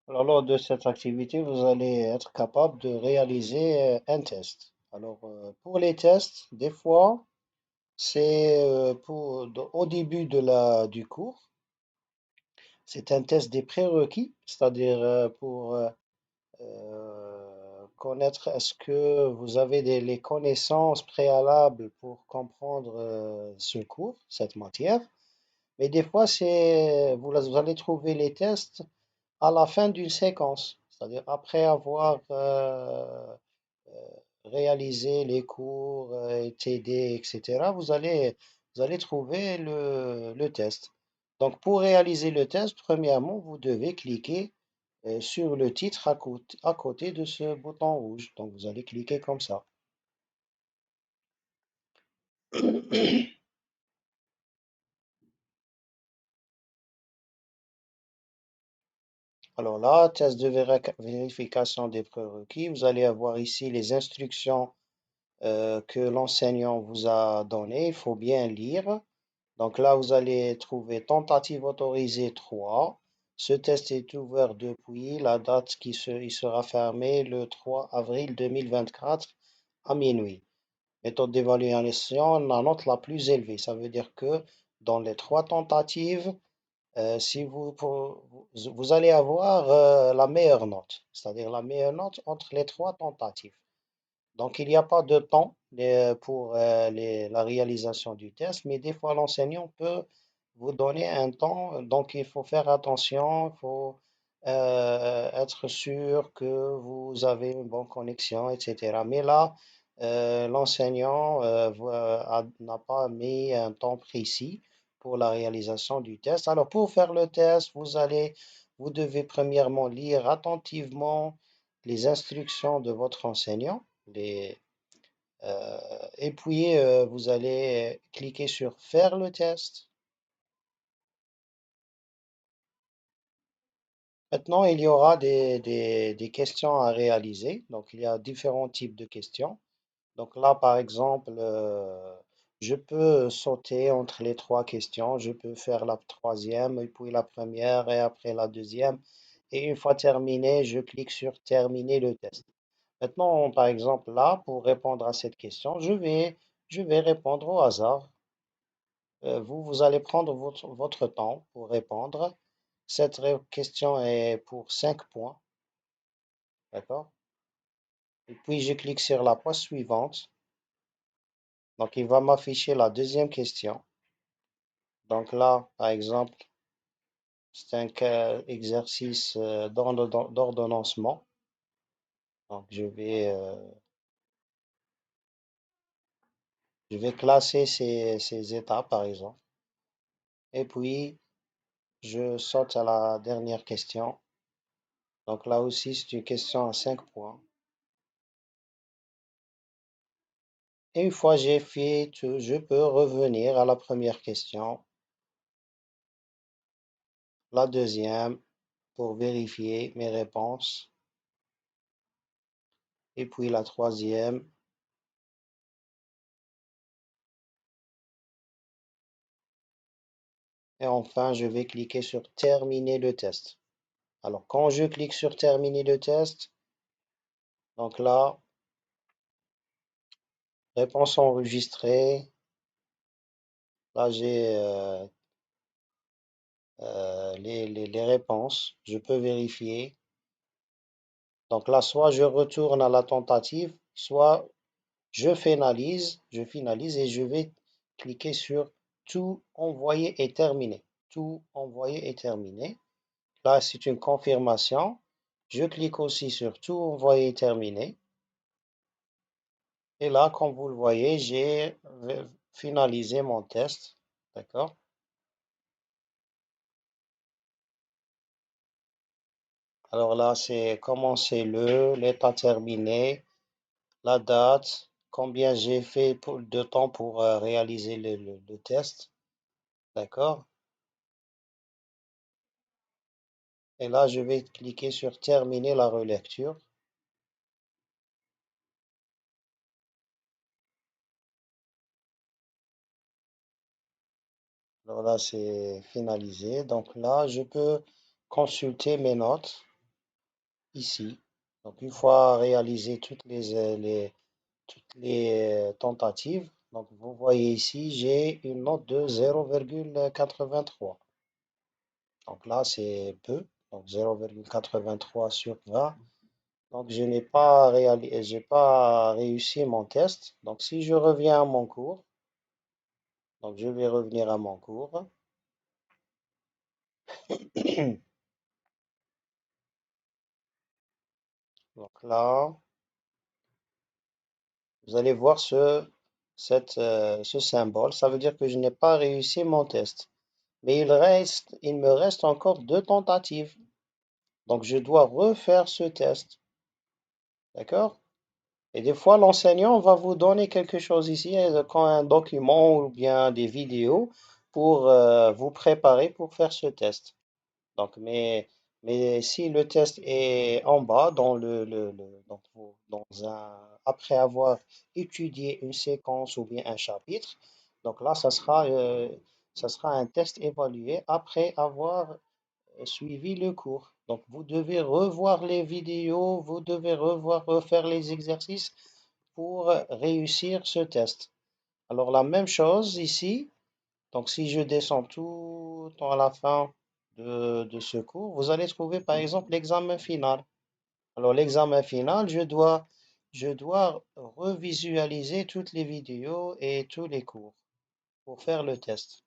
Alors, lors de cette activité, vous allez être capable de réaliser un test. Alors, pour les tests, des fois, c'est au début du cours, c'est un test des prérequis, c'est-à-dire pour connaître est-ce que vous avez les connaissances préalables pour comprendre ce cours, cette matière. Mais des fois, vous allez trouver les tests à la fin d'une séquence, c'est-à-dire après avoir réalisé les cours, été aidé, etc., vous allez trouver le test. Donc, pour réaliser le test, premièrement, vous devez cliquer sur le titre à côté de ce bouton rouge. Donc, vous allez cliquer comme ça. Alors là, test de vérification des prérequis. Vous allez avoir ici les instructions que l'enseignant vous a données. Il faut bien lire. Donc là, vous allez trouver tentative autorisée 3. Ce test est ouvert depuis la date il sera fermé le 3 avril 2024 à minuit. Méthode d'évaluation, la note la plus élevée. Ça veut dire que dans les trois tentatives, si vous allez avoir la meilleure note, c'est-à-dire la meilleure note entre les trois tentatives. Donc, il n'y a pas de temps pour la réalisation du test, mais des fois, l'enseignant peut vous donner un temps. Donc, il faut faire attention, il faut être sûr que vous avez une bonne connexion, etc. Mais là, l'enseignant n'a pas mis un temps précis pour la réalisation du test. Alors, pour faire le test, vous devez premièrement lire attentivement les instructions de votre enseignant. Et puis, vous allez cliquer sur faire le test. Maintenant, il y aura des questions à réaliser. Donc, il y a différents types de questions. Donc là, par exemple, je peux sauter entre les trois questions. Je peux faire la troisième, et puis la première, et après la deuxième. Et une fois terminé, je clique sur terminer le test. Maintenant, par exemple, là, pour répondre à cette question, je vais répondre au hasard. Vous allez prendre votre temps pour répondre. Cette question est pour 5 points, d'accord? Et puis, je clique sur la page suivante. Donc, il va m'afficher la deuxième question. Donc là, par exemple, c'est un exercice d'ordonnancement. Donc, je vais classer ces étapes, par exemple. Et puis, je saute à la dernière question. Donc là aussi, c'est une question à 5 points. Et une fois j'ai fait tout, je peux revenir à la première question, la deuxième, pour vérifier mes réponses, et puis la troisième, et enfin, je vais cliquer sur terminer le test. Alors, quand je clique sur terminer le test, donc là, réponse enregistrée, là j'ai les réponses, je peux vérifier. Donc là, soit je retourne à la tentative, soit je finalise et je vais cliquer sur tout envoyer et terminer. Tout envoyer et terminer. Là, c'est une confirmation. Je clique aussi sur tout envoyer et terminer. Et là, comme vous le voyez, j'ai finalisé mon test. D'accord? Alors là, c'est commencez-le, l'état terminé, la date, combien j'ai fait de temps pour réaliser le test. D'accord? Et là, je vais cliquer sur terminer la relecture. Alors là, c'est finalisé. Donc là, je peux consulter mes notes. ici. Donc, une fois réalisé toutes les tentatives, donc vous voyez ici, j'ai une note de 0,83. Donc là, c'est peu. Donc 0,83 sur 20. Donc j'ai pas réussi mon test. Donc si je reviens à mon cours, donc je vais revenir à mon cours. Donc là, vous allez voir ce symbole. Ça veut dire que je n'ai pas réussi mon test. Mais il me reste encore deux tentatives. Donc je dois refaire ce test. D'accord? Et des fois, l'enseignant va vous donner quelque chose ici, comme un document ou bien des vidéos pour vous préparer pour faire ce test. Donc, mais si le test est en bas, après avoir étudié une séquence ou bien un chapitre, donc là, ça sera un test évalué après avoir suivi le cours. Donc, vous devez revoir les vidéos, vous devez refaire les exercices pour réussir ce test. Alors, la même chose ici. Donc, si je descends tout à la fin de ce cours, vous allez trouver par exemple l'examen final. Alors, l'examen final, je dois revisualiser toutes les vidéos et tous les cours pour faire le test.